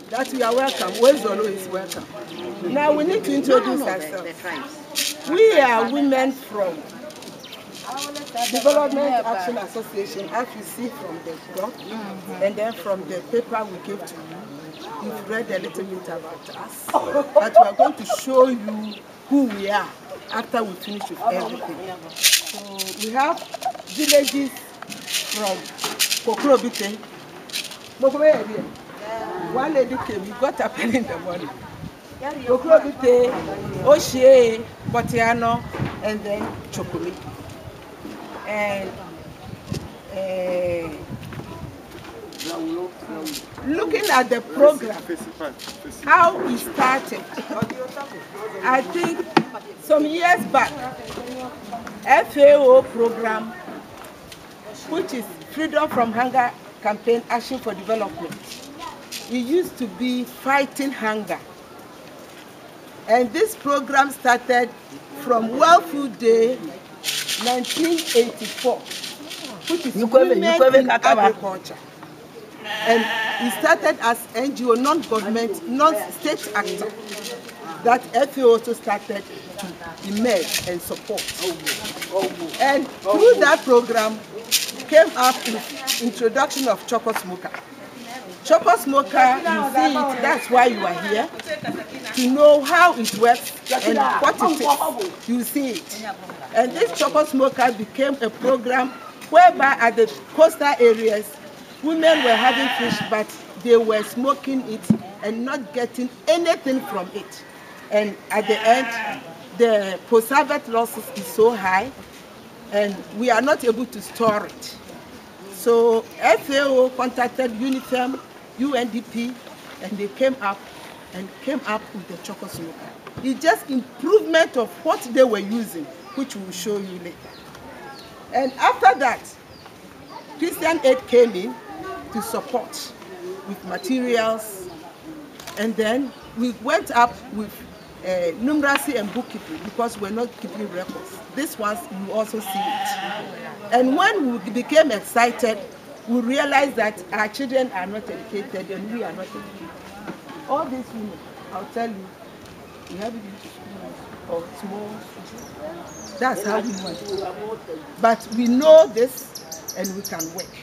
That you are welcome. Wezolo is welcome. Now we need to introduce ourselves. We are women from Development Action Association, as you see from the blog, and then from the paper we gave to you. You've read a little bit about us, but we are going to show you who we are after we finish with everything. So we have villages from Kokrobite. One lady came, we got up in the morning. Kokrobite, Oshe, Botiano, and then Chocolate. And looking at the program, how we started, I think some years back, FAO program, which is Freedom from Hunger Campaign Action for Development. It used to be fighting hunger. And this program started from World Food Day 1984, which is Women in Agriculture. And it started as NGO, non-government, non-state actor, that FAO also started to emerge and support. And through that program came up with introduction of Choco Smoker. Choco Smoker, you see it, that's why you are here, to know how it works and what it is. You see it. And this Choco Smoker became a program whereby at the coastal areas, women were having fish, but they were smoking it and not getting anything from it. And at the end, the post-harvest losses is so high, and we are not able to store it. So FAO contacted UNIFEM, UNDP, and they came up with the Choco Smoker. It's just improvement of what they were using, which we will show you later. And after that, Christian Aid came in to support with materials, and then we went up with numeracy and bookkeeping because we're not keeping records. This ones you also see it. And when we became excited, we realized that our children are not educated and we are not educated. All these women, I'll tell you, we have it in school or small. That's how we want. But we know this and we can work.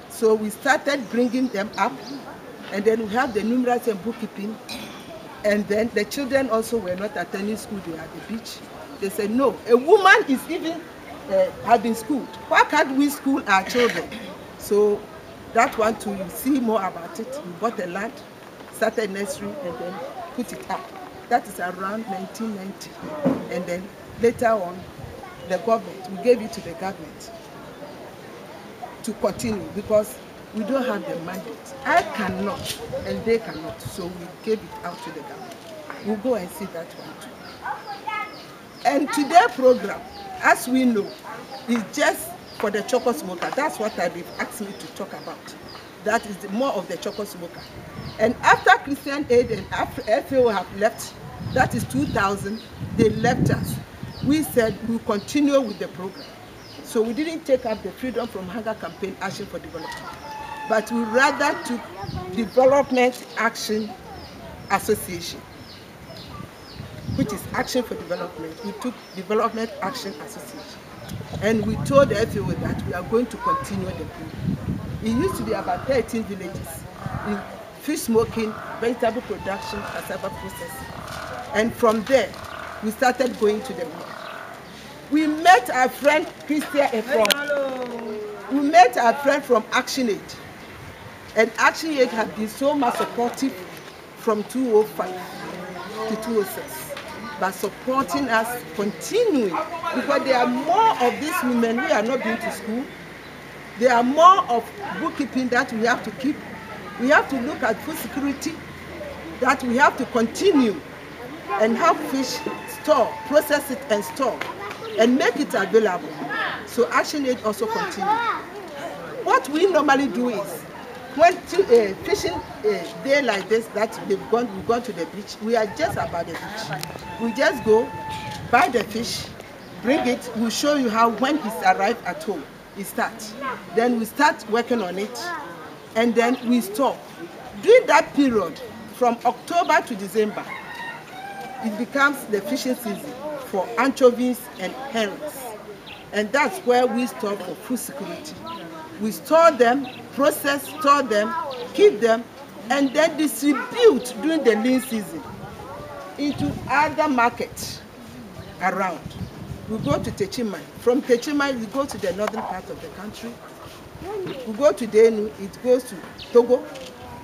So we started bringing them up, and then we have the numeracy and bookkeeping. And then the children also were not attending school, they were at the beach. They said, no, a woman is even have been schooled. Why can't we school our children? So that one too, you see more about it. We bought the land, started nursery, and then put it up. That is around 1990. And then later on, the government, we gave it to the government to continue because we don't have the mandate. I cannot, and they cannot, so we gave it out to the government. We'll go and see that one too. And today's program, as we know, is just for the Choco Smoker. That's what I've been asked me to talk about. That is more of the Choco Smoker. And after Christian Aid and after FAO have left, that is 2000, they left us. We said we'll continue with the program. So we didn't take up the Freedom from Hunger Campaign Action for Development, but we rather took Development Action Association, which is Action for Development. We took Development Action Association. And we told the FAO that we are going to continue the program. It used to be about 13 villages in fish smoking, vegetable production, cassava processing. And from there, we started going to the world. We met our friend Christian from. We met our friend from Action Aid, and Action Aid has been so much supportive from 2005 to 2006, but supporting us continuing, because there are more of these women who are not going to school. There are more of bookkeeping that we have to keep. We have to look at food security, that we have to continue and have fish store, process it and store, and make it available. So Action Aid also continue. What we normally do is, when fishing day like this, that we've gone to the beach, we are just about the beach. We just go, buy the fish, bring it, we'll show you how when it's arrived at home, it starts. Then we start working on it, and then we store. During that period, from October to December, it becomes the fishing season for anchovies and herrings. And that's where we store for food security. We store them, process, store them, keep them, and then distribute during the lean season into other markets around. We go to Techimai. From Techimai, we go to the northern part of the country. We go to Denu, it goes to Togo.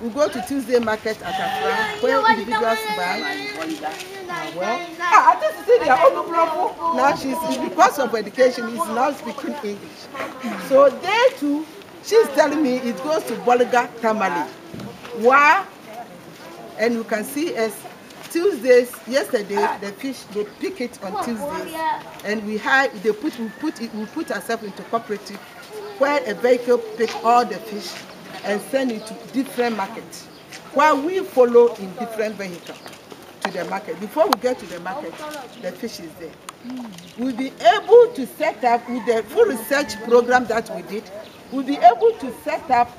We go to Tuesday market at Accra, where individuals buy. I just see their own problem. Now she's, because of education, is now speaking English. So they too, she's telling me it goes to Boliga, Tamale. Why? And you can see as Tuesdays, yesterday, the fish, they pick it on Tuesdays. And we put ourselves into cooperative where a vehicle pick all the fish and send it to different markets, while we follow in different vehicles to the market. Before we get to the market, the fish is there. We'll be able to set up, with the full research program that we did, we'll be able to set up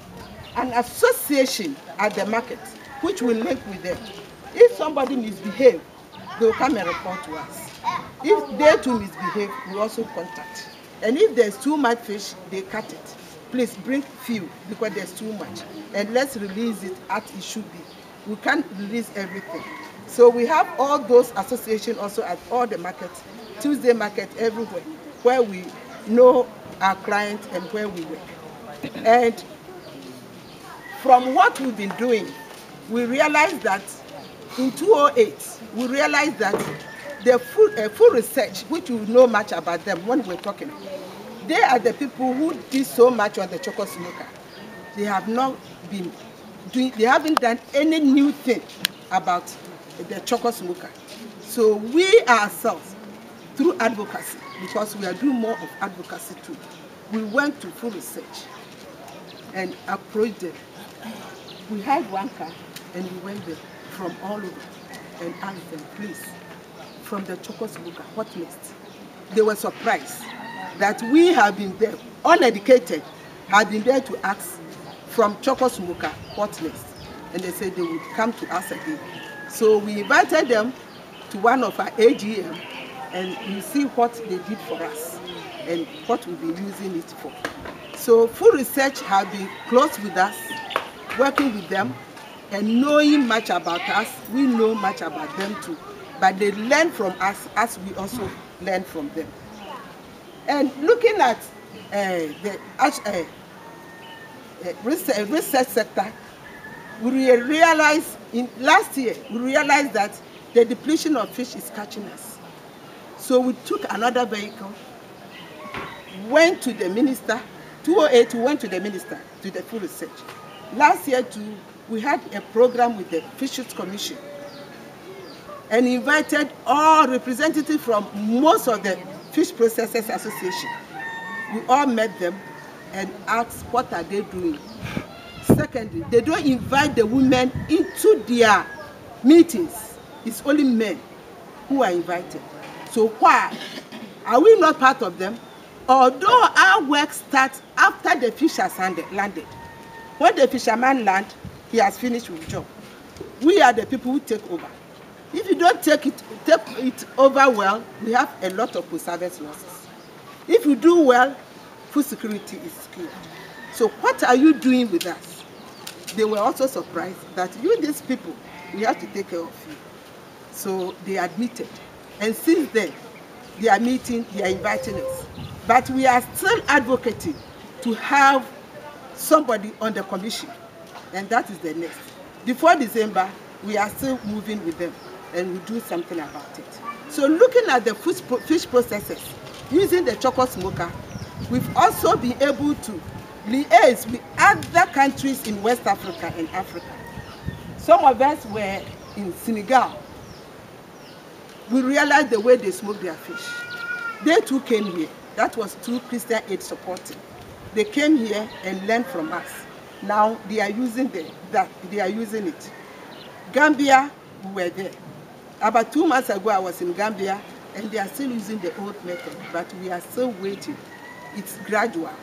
an association at the market, which will link with them. If somebody misbehaves, they'll come and report to us. If they too misbehave, we also contact. And if there's too much fish, they cut it. Please bring few, because there's too much. And let's release it as it should be. We can't release everything. So we have all those associations also at all the markets, Tuesday market, everywhere, where we know our clients and where we work. And from what we've been doing, we realized that in 2008, we realized that the food research, which we know much about them when we're talking, they are the people who did so much on the choco smoker. They have not been doing, they haven't done any new thing about the choco smoker. So we ourselves, through advocacy, because we are doing more of advocacy too, we went to full research and approached them. We had one car and we went there from all over and asked them, please, from the choco smoker, what next? They were surprised that we have been there, uneducated, have been there to ask from choco smoker, what next? And they said they would come to us again. So we invited them to one of our AGM, and you see what they did for us and what we've been using it for. So full research has been close with us, working with them, and knowing much about us. We know much about them too, but they learn from us as we also learn from them. And looking at the research sector, we realized last year that the depletion of fish is catching us. So we took another vehicle, went to the minister. 2008 we went to the minister to the full research. Last year too, we had a program with the Fisheries Commission and invited all representatives from most of the Fish Processors Association. We all met them and asked what are they doing. Secondly, they don't invite the women into their meetings. It's only men who are invited. So why? Are we not part of them? Although our work starts after the fish has landed. When the fisherman lands, he has finished with the job. We are the people who take over. If you don't take it over well, we have a lot of post-harvest losses. If you do well, food security is secured. So what are you doing with us? They were also surprised that you, these people, we have to take care of you. So they admitted. And since then, they are meeting, they are inviting us. But we are still advocating to have somebody on the commission, and that is the next. Before December, we are still moving with them, and we'll do something about it. So looking at the fish processors, using the chocolate smoker, we've also been able to liaise with other countries in West Africa and Africa. Some of us were in Senegal. We realized the way they smoke their fish. They too came here. That was through Christian Aid supporting. They came here and learned from us. Now they are using it. Gambia, we were there. About 2 months ago, I was in Gambia, and they are still using the old method, but we are still waiting. It's gradual,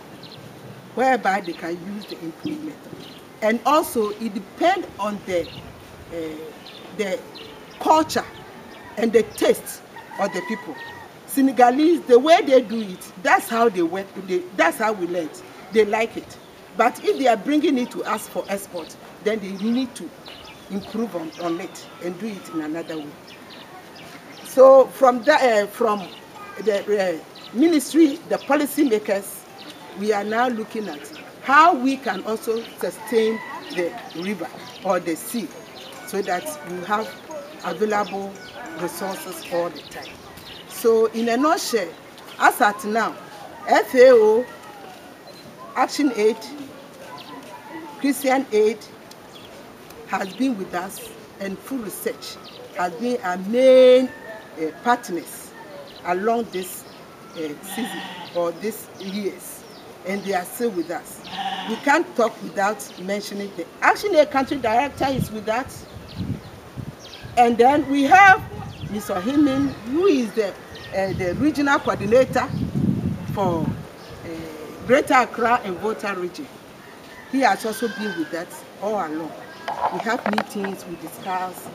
whereby they can use the improved method. And also, it depends on the culture and the taste of the people. Senegalese, the way they do it, that's how they work. That's how we learn. They like it. But if they are bringing it to us for export, then they need to improve on it and do it in another way. So from the ministry, the policy makers, we are now looking at how we can also sustain the river or the sea so that we have available resources all the time. So in a nutshell, as at now, FAO, Action Aid, Christian Aid has been with us, and Full Research has been our main partners along this season or these years, and they are still with us. We can't talk without mentioning the Action Aid Country Director is with us, and then we have Mr. Himin, who is the regional coordinator for Greater Accra and Volta region. He has also been with us all along. We have meetings, we discuss,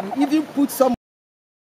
we even put some